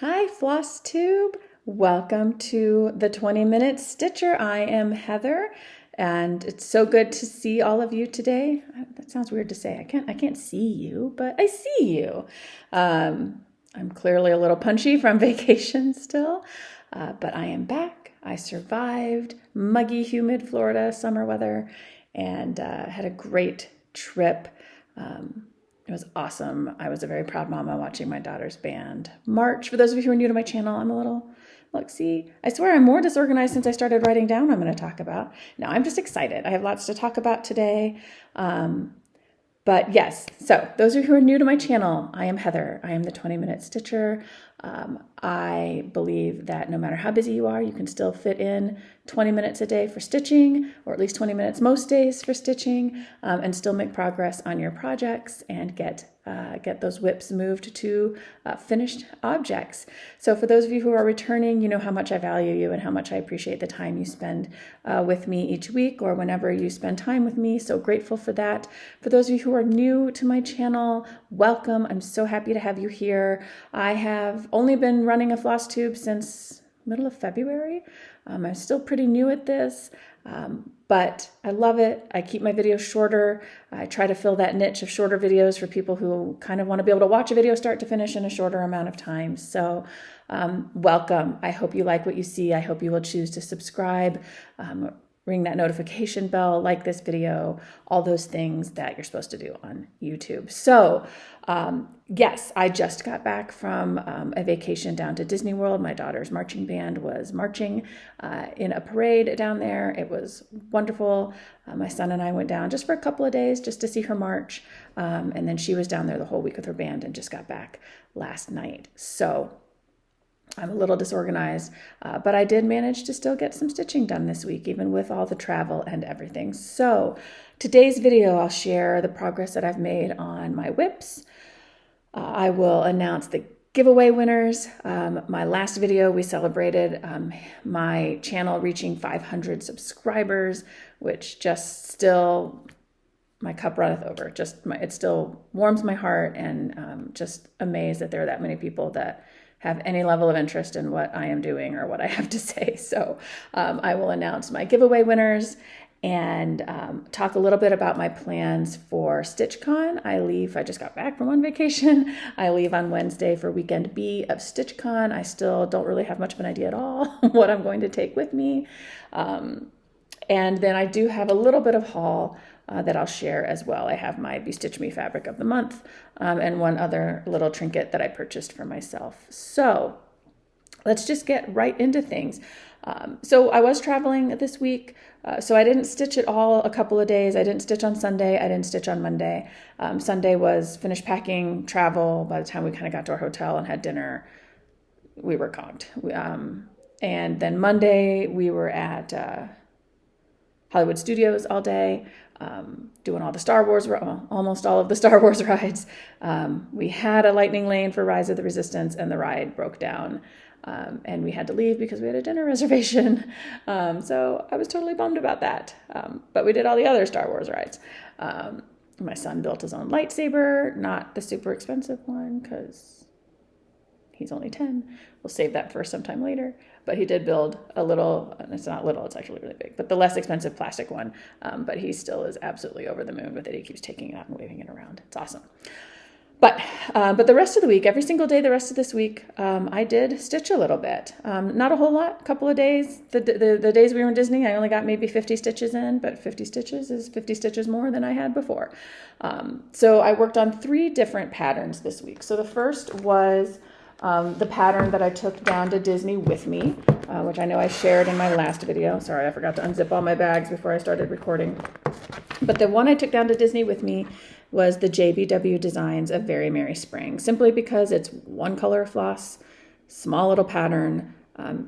Hi, Flosstube. Welcome to the 20-minute Stitcher. I am Heather, and it's so good to see all of you today. That sounds weird to say. I can't see you, but I see you. I'm clearly a little punchy from vacation still, but I am back. I survived muggy, humid Florida summer weather and had a great trip. It was awesome. I was a very proud mama watching my daughter's band march. For those of you who are new to my channel, I'm a little, look, see, I swear I'm more disorganized since I started writing down what I'm going to talk about. No, I'm just excited. I have lots to talk about today. But yes, so those of you who are new to my channel, I am Heather. I am the 20-minute Stitcher. I believe that no matter how busy you are, you can still fit in 20 minutes a day for stitching, or at least 20 minutes most days for stitching, and still make progress on your projects and get those whips moved to finished objects. So for those of you who are returning, you know how much I value you and how much I appreciate the time you spend with me each week or whenever you spend time with me. So grateful for that. For those of you who are new to my channel, welcome. I'm so happy to have you here. I have only been running a Flosstube since middle of February. I'm still pretty new at this, but I love it. I keep my videos shorter. I try to fill that niche of shorter videos for people who kind of want to be able to watch a video start to finish in a shorter amount of time. So welcome. I hope you like what you see. I hope you will choose to subscribe, ring that notification bell, like this video, all those things that you're supposed to do on YouTube. So yes, I just got back from a vacation down to Disney World. My daughter's marching band was marching in a parade down there. It was wonderful. My son and I went down just for a couple of days just to see her march. And then she was down there the whole week with her band and just got back last night. So I'm a little disorganized, but I did manage to still get some stitching done this week, even with all the travel and everything. So today's video, I'll share the progress that I've made on my whips. I will announce the giveaway winners. My last video, we celebrated my channel reaching 500 subscribers, which just still, my cup runneth over. It still warms my heart, and just amazed that there are that many people that have any level of interest in what I am doing or what I have to say. So I will announce my giveaway winners and talk a little bit about my plans for StitchCon. I just got back from one vacation. I leave on Wednesday for weekend B of StitchCon. I still don't really have much of an idea at all what I'm going to take with me. And then I do have a little bit of haul that I'll share as well. I have my Bestitch Me fabric of the month and one other little trinket that I purchased for myself. So let's just get right into things. So I was traveling this week, so I didn't stitch at all a couple of days. I didn't stitch on Sunday. I didn't stitch on Monday. Sunday was finished packing, travel. By the time we kind of got to our hotel and had dinner, we were conked. And then Monday we were at Hollywood Studios all day, doing all the Star Wars, almost all of the Star Wars rides. We had a lightning lane for Rise of the Resistance, and the ride broke down, and we had to leave because we had a dinner reservation. So I was totally bummed about that. But we did all the other Star Wars rides. My son built his own lightsaber, not the super expensive one because he's only 10. We'll save that for sometime later. But he did build a little, and it's not little, it's actually really big, but the less expensive plastic one. But he still is absolutely over the moon with it. He keeps taking it out and waving it around. It's awesome. But the rest of the week, every single day the rest of this week, I did stitch a little bit. Not a whole lot, a couple of days. The days we were in Disney, I only got maybe 50 stitches in, but 50 stitches is 50 stitches more than I had before. So I worked on 3 different patterns this week. So the first was the pattern that I took down to Disney with me, which I know I shared in my last video. Sorry, I forgot to unzip all my bags before I started recording. But the one I took down to Disney with me was the JBW Designs of Very Merry Spring, simply because it's one color of floss, small little pattern,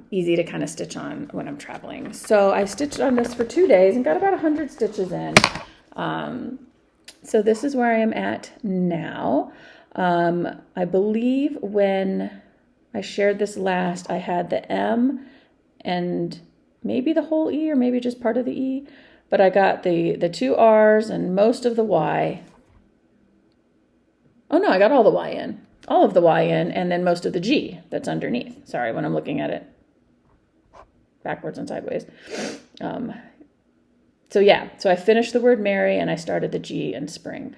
easy to kind of stitch on when I'm traveling. So I stitched on this for 2 days and got about 100 stitches in. So this is where I am at now. I believe when I shared this last, I had the M and maybe the whole E or maybe just part of the E, but I got the 2 R's and most of the Y. Oh no, I got all the Y in. all of the Y in, and then most of the G that's underneath. Sorry, when I'm looking at it backwards and sideways. So I finished the word Mary and I started the G in spring.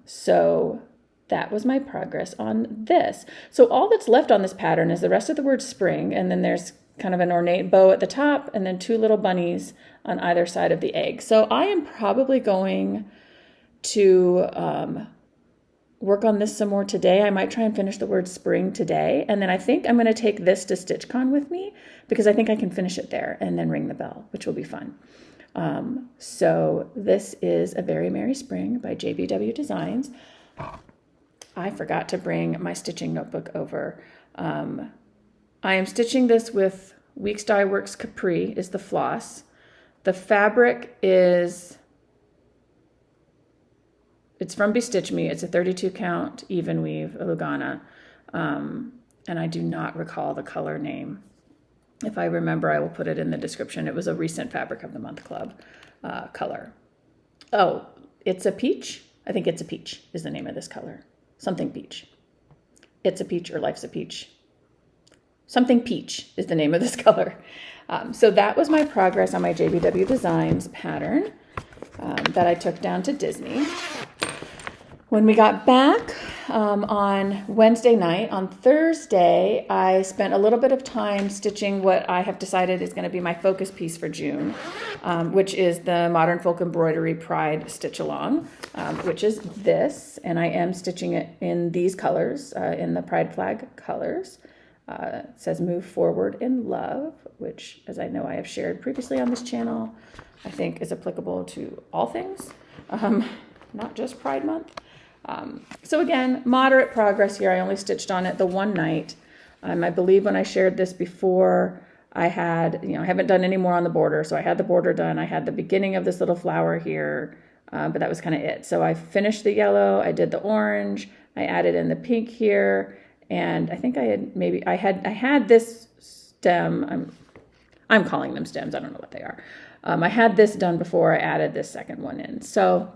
So that was my progress on this. So all that's left on this pattern is the rest of the word spring, and then there's kind of an ornate bow at the top, and then 2 little bunnies on either side of the egg. So I am probably going to work on this some more today. I might try and finish the word spring today, and then I think I'm going to take this to StitchCon with me because I think I can finish it there and then ring the bell, which will be fun. So this is A Very Merry Spring by JBW Designs. I forgot to bring my stitching notebook over. I am stitching this with Weeks Dye Works Capri is the floss. The fabric is, it's from Bestitch Me. It's a 32 count even weave, a Lugana. And I do not recall the color name. If I remember, I will put it in the description. It was a recent Fabric of the Month Club color. Oh, It's a Peach? I think It's a Peach is the name of this color. Something peach. It's a Peach or Life's a Peach. Something Peach is the name of this color. So that was my progress on my JBW Designs pattern that I took down to Disney. When we got back on Wednesday night, on Thursday, I spent a little bit of time stitching what I have decided is going to be my focus piece for June, which is the Modern Folk Embroidery Pride Stitch Along, which is this, and I am stitching it in these colors, in the Pride flag colors. It says Move Forward in Love, which, as I know I have shared previously on this channel, I think is applicable to all things, not just Pride Month. So again, moderate progress here. I only stitched on it the one night. I believe when I shared this before, I had, I haven't done any more on the border. So I had the border done. I had the beginning of this little flower here, but that was kind of it. So I finished the yellow. I did the orange. I added in the pink here. And I think I had this stem. I'm calling them stems. I don't know what they are. I had this done before I added this second one in. So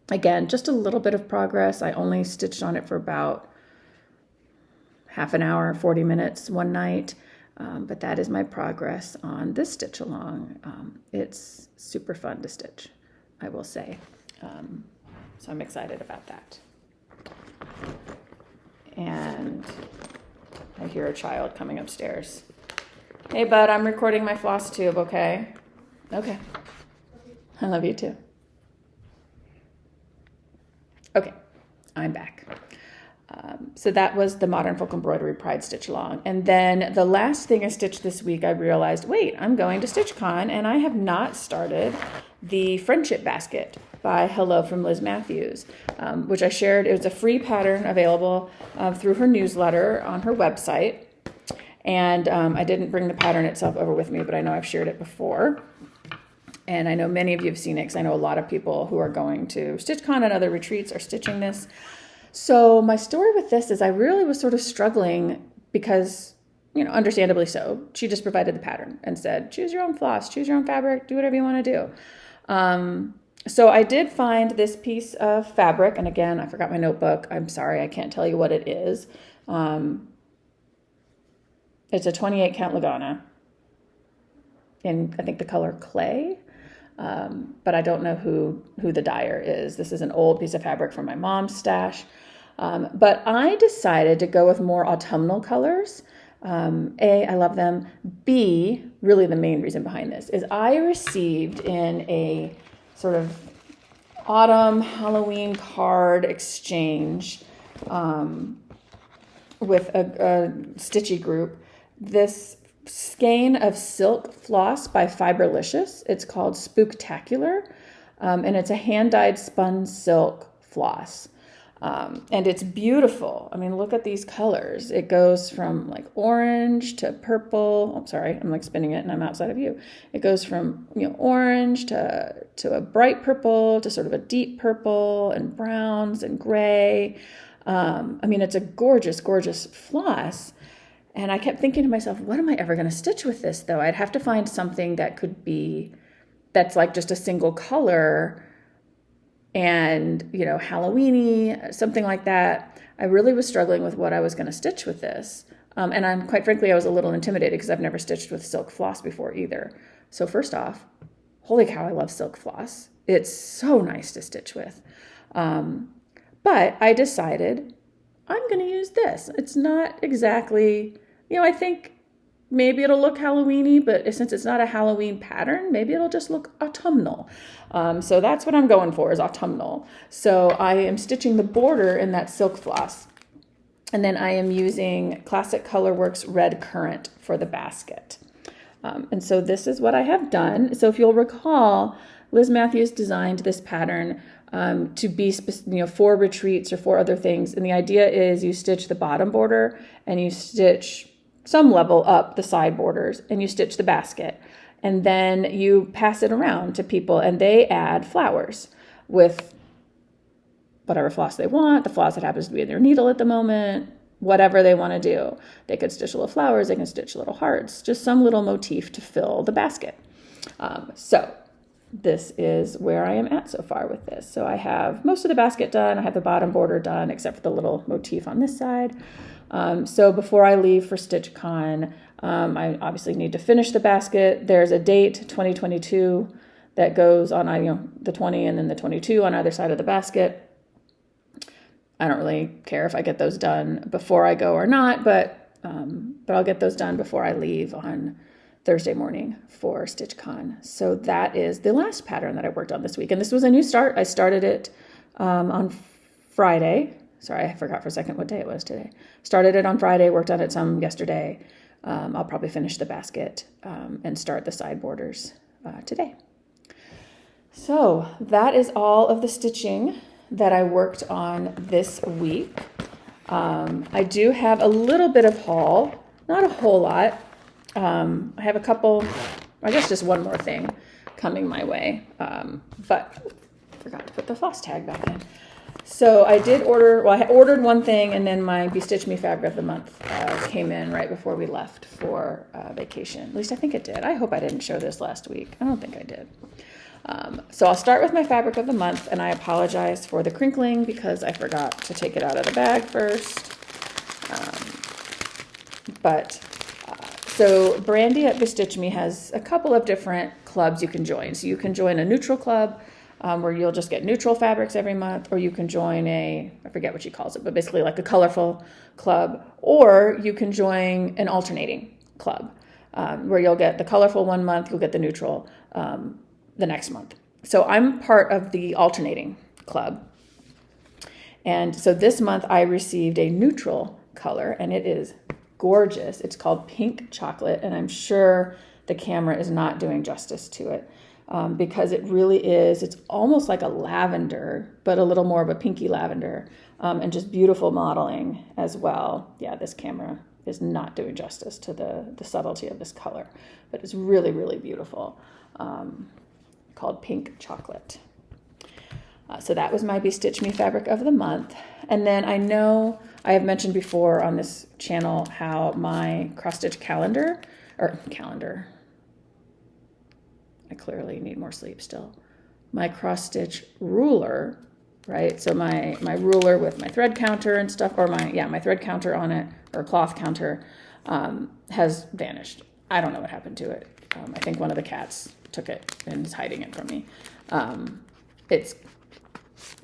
again, just a little bit of progress. I only stitched on it for about half an hour, 40 minutes one night. But that is my progress on this stitch along. It's super fun to stitch, I will say. So I'm excited about that. And I hear a child coming upstairs. Hey, bud, I'm recording my Flosstube, okay? Okay. I love you too. Okay, I'm back. So that was the Modern Folk Embroidery Pride Stitch Along. And then the last thing I stitched this week, I realized, wait, I'm going to StitchCon, and I have not started the Friendship Basket by Hello from Liz Matthews, which I shared. It was a free pattern available through her newsletter on her website. And I didn't bring the pattern itself over with me, but I know I've shared it before. And I know many of you have seen it because I know a lot of people who are going to StitchCon and other retreats are stitching this. So my story with this is I really was sort of struggling because, understandably so. She just provided the pattern and said, choose your own floss, choose your own fabric, do whatever you want to do. So I did find this piece of fabric. And again, I forgot my notebook. I'm sorry, I can't tell you what it is. It's a 28 count Lugana in, I think, the color clay. But I don't know who the dyer is. This is an old piece of fabric from my mom's stash. But I decided to go with more autumnal colors. A, I love them. B, really the main reason behind this is I received in a sort of autumn Halloween card exchange with a stitchy group this skein of silk floss by Fiberlicious. It's called Spooktacular, and it's a hand-dyed spun silk floss. And it's beautiful. I mean, look at these colors. It goes from like orange to purple. I'm sorry, I'm like spinning it and I'm outside of view. It goes from, orange to a bright purple to sort of a deep purple and browns and gray. It's a gorgeous, gorgeous floss. And I kept thinking to myself, what am I ever going to stitch with this, though? I'd have to find something that's like just a single color and, Halloween-y, something like that. I really was struggling with what I was going to stitch with this. And quite frankly, I was a little intimidated because I've never stitched with silk floss before either. So first off, holy cow, I love silk floss. It's so nice to stitch with. But I decided I'm going to use this. It's not exactly, I think maybe it'll look Halloween-y, but since it's not a Halloween pattern, maybe it'll just look autumnal. So that's what I'm going for, is autumnal. So I am stitching the border in that silk floss. And then I am using Classic Colorworks Red Currant for the basket. And so this is what I have done. So if you'll recall, Liz Matthews designed this pattern to be, for retreats or for other things. And the idea is you stitch the bottom border and you stitch some level up the side borders and you stitch the basket. And then you pass it around to people and they add flowers with whatever floss they want, the floss that happens to be in their needle at the moment, whatever they want to do. They could stitch little flowers, they can stitch little hearts, just some little motif to fill the basket. So this is where I am at so far with this. So I have most of the basket done. I have the bottom border done, except for the little motif on this side. So before I leave for StitchCon, I obviously need to finish the basket. There's a date, 2022, that goes on the 20 and then the 22 on either side of the basket. I don't really care if I get those done before I go or not, but I'll get those done before I leave on Thursday morning for StitchCon. So that is the last pattern that I worked on this week. And this was a new start. I started it on Friday. Sorry, I forgot for a second what day it was today. Started it on Friday, worked on it some yesterday. I'll probably finish the basket and start the side borders today. So that is all of the stitching that I worked on this week. I do have a little bit of haul, not a whole lot. I have a couple, I guess just one more thing coming my way, but forgot to put the floss tag back in. So I did order, I ordered one thing and then my Be Stitch Me Fabric of the Month came in right before we left for vacation. At least I think it did. I hope I didn't show this last week. I don't think I did. So I'll start with my Fabric of the Month, and I apologize for the crinkling because I forgot to take it out of the bag first. So Brandy at Bestitch Me has a couple of different clubs you can join. So you can join a neutral club where you'll just get neutral fabrics every month, or you can join I forget what she calls it, but basically like a colorful club, or you can join an alternating club where you'll get the colorful one month, you'll get the neutral the next month. So I'm part of the alternating club. And so this month I received a neutral color and it is gorgeous. It's called Pink Chocolate, and I'm sure the camera is not doing justice to it because it really is. It's almost like a lavender, but a little more of a pinky lavender, and just beautiful modeling as well. Yeah, this camera is not doing justice to the subtlety of this color, but it's really, really beautiful. Called Pink Chocolate. So that was my Be Stitch Me Fabric of the Month. And then I know I have mentioned before on this channel how my cross-stitch calendar, I clearly need more sleep still. My cross-stitch ruler, right? So my ruler with my thread counter and stuff, or my thread counter on it, or cloth counter, has vanished. I don't know what happened to it. I think one of the cats took it and is hiding it from me. It's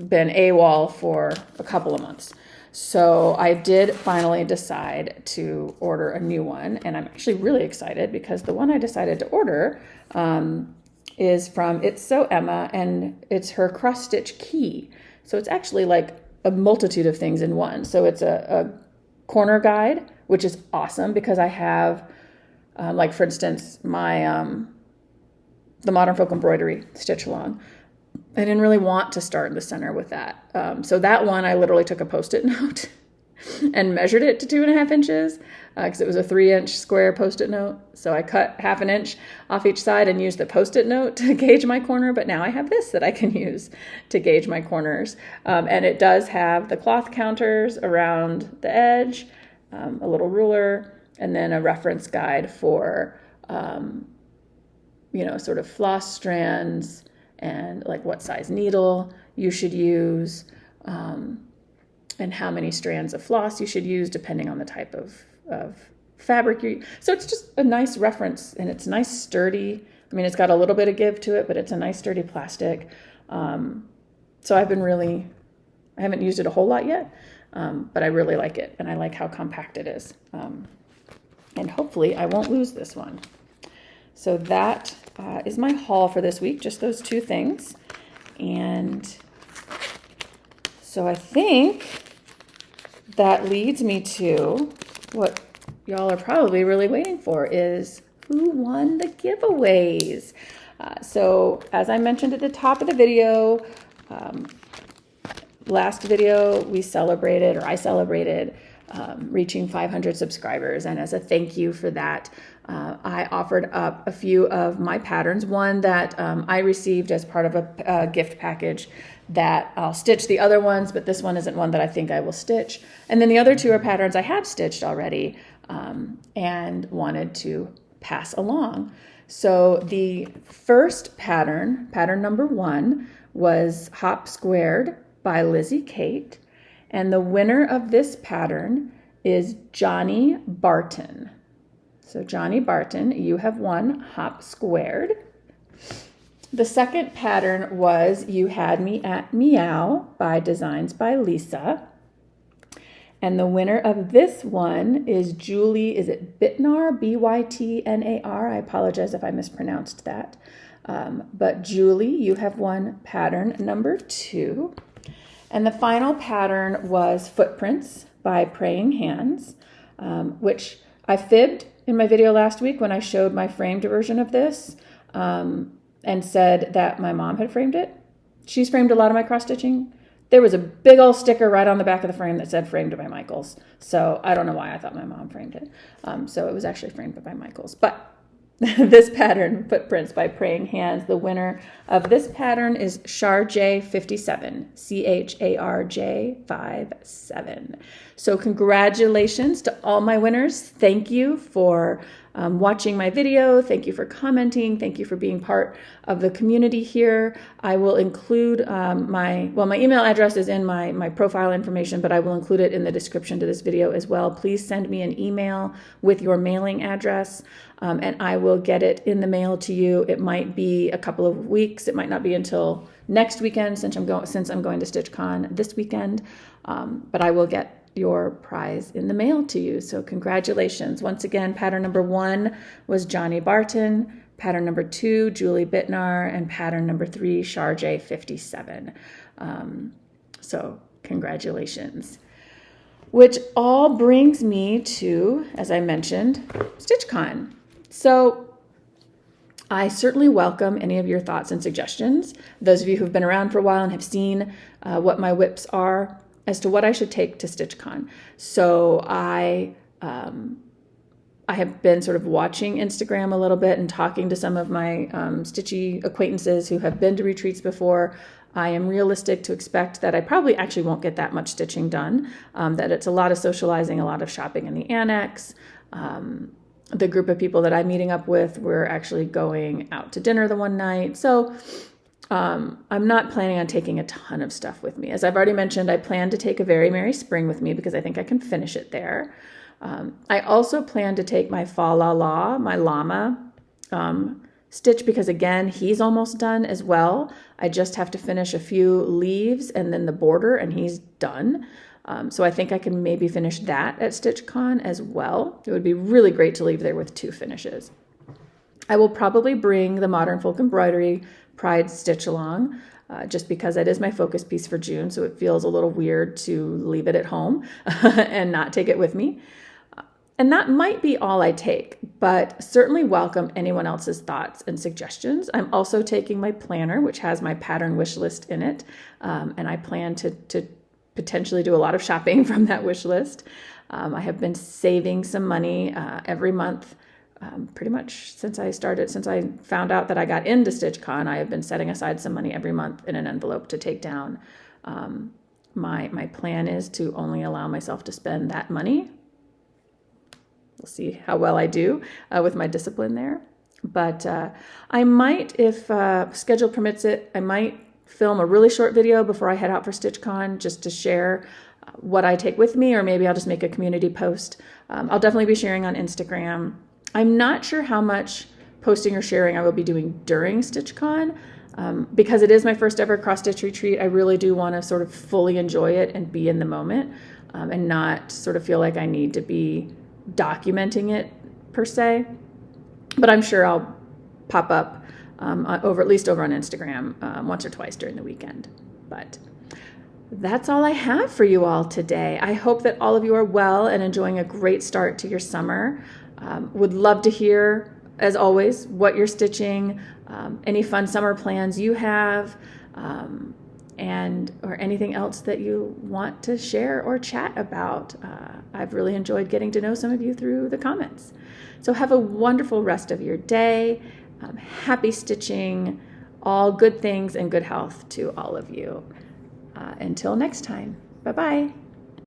been AWOL for a couple of months. So I did finally decide to order a new one, and I'm actually really excited because the one I decided to order is from It's So Emma, and it's her cross-stitch key. So it's actually like a multitude of things in one. So it's a corner guide, which is awesome because I have, like for instance, my the Modern Folk Embroidery stitch along. I didn't really want to start in the center with that. So that one, I literally took a Post-it note and measured it to 2.5 inches because it was a 3-inch square Post-it note. So I cut 1/2 inch off each side and used the Post-it note to gauge my corner. But now I have this that I can use to gauge my corners. And it does have the cloth counters around the edge, a little ruler, and then a reference guide for, sort of floss strands and like what size needle you should use, and how many strands of floss you should use depending on the type of fabric you. So it's just a nice reference, and it's nice sturdy. I mean, it's got a little bit of give to it, but it's a nice sturdy plastic. So I haven't used it a whole lot yet, but I really like it, and I like how compact it is. And hopefully I won't lose this one. So that is my haul for this week, just those two things. And so I think that leads me to what y'all are probably really waiting for, is who won the giveaways. So as I mentioned at the top of the video, last video I celebrated reaching 500 subscribers, and as a thank you for that, I offered up a few of my patterns. One that I received as part of a gift package that I'll stitch the other ones, but this one isn't one that I think I will stitch. And then the other two are patterns I have stitched already and wanted to pass along. So the first pattern number 1, was Hop Squared by Lizzie Kate. And the winner of this pattern is Johnny Barton. So Johnny Barton, you have won Hop Squared. The second pattern was You Had Me at Meow by Designs by Lisa. And the winner of this one is Julie, is it Bytnar, Bytnar? I apologize if I mispronounced that. But Julie, you have won pattern number 2. And the final pattern was Footprints by Praying Hands, which I fibbed in my video last week when I showed my framed version of this, and said that my mom had framed it. She's framed a lot of my cross stitching. There was a big old sticker right on the back of the frame that said framed by Michaels. So I don't know why I thought my mom framed it. So it was actually framed by Michaels. But this pattern, Footprints by Praying Hands, the winner of this pattern is Charj57, Charj57. So congratulations to all my winners. Thank you for watching my video. Thank you for commenting. Thank you for being part of the community here. I will include my email address is in my profile information, but I will include it in the description to this video as well. Please send me an email with your mailing address, and I will get it in the mail to you. It might be a couple of weeks. It might not be until next weekend since I'm going to StitchCon this weekend, but I will get your prize in the mail to you. So congratulations. Once again, pattern number 1 was Johnny Barton, pattern number 2, Julie Bytnar, and pattern number 3, Charj57. So congratulations. Which all brings me to, as I mentioned, StitchCon. So I certainly welcome any of your thoughts and suggestions. Those of you who've been around for a while and have seen what my whips are as to what I should take to StitchCon. So I have been sort of watching Instagram a little bit and talking to some of my stitchy acquaintances who have been to retreats before. I am realistic to expect that I probably actually won't get that much stitching done, that it's a lot of socializing, a lot of shopping in the annex. The group of people that I'm meeting up with, we're actually going out to dinner the one night. So I'm not planning on taking a ton of stuff with me. As I've already mentioned, I plan to take a Very Merry Spring with me because I think I can finish it there. I also plan to take my Fa La La, my llama stitch, because again, he's almost done as well. I just have to finish a few leaves and then the border, and he's done. So I think I can maybe finish that at StitchCon as well. It would be really great to leave there with 2 finishes. I will probably bring the Modern Folk Embroidery Pride stitch along, just because it is my focus piece for June, so it feels a little weird to leave it at home and not take it with me. And that might be all I take, but certainly welcome anyone else's thoughts and suggestions. I'm also taking my planner, which has my pattern wish list in it, and I plan to potentially do a lot of shopping from that wish list. I have been saving some money every month. Pretty much since I found out that I got into StitchCon, I have been setting aside some money every month in an envelope to take down. My plan is to only allow myself to spend that money. We'll see how well I do with my discipline there. But I might, if schedule permits it, I might film a really short video before I head out for StitchCon just to share what I take with me, or maybe I'll just make a community post. I'll definitely be sharing on Instagram. I'm not sure how much posting or sharing I will be doing during StitchCon. Because it is my first ever cross-stitch retreat, I really do want to sort of fully enjoy it and be in the moment, and not sort of feel like I need to be documenting it per se. But I'm sure I'll pop up at least over on Instagram once or twice during the weekend. But that's all I have for you all today. I hope that all of you are well and enjoying a great start to your summer. Would love to hear, as always, what you're stitching, any fun summer plans you have, or anything else that you want to share or chat about. I've really enjoyed getting to know some of you through the comments. So have a wonderful rest of your day. Happy stitching, all good things and good health to all of you. Until next time, bye-bye.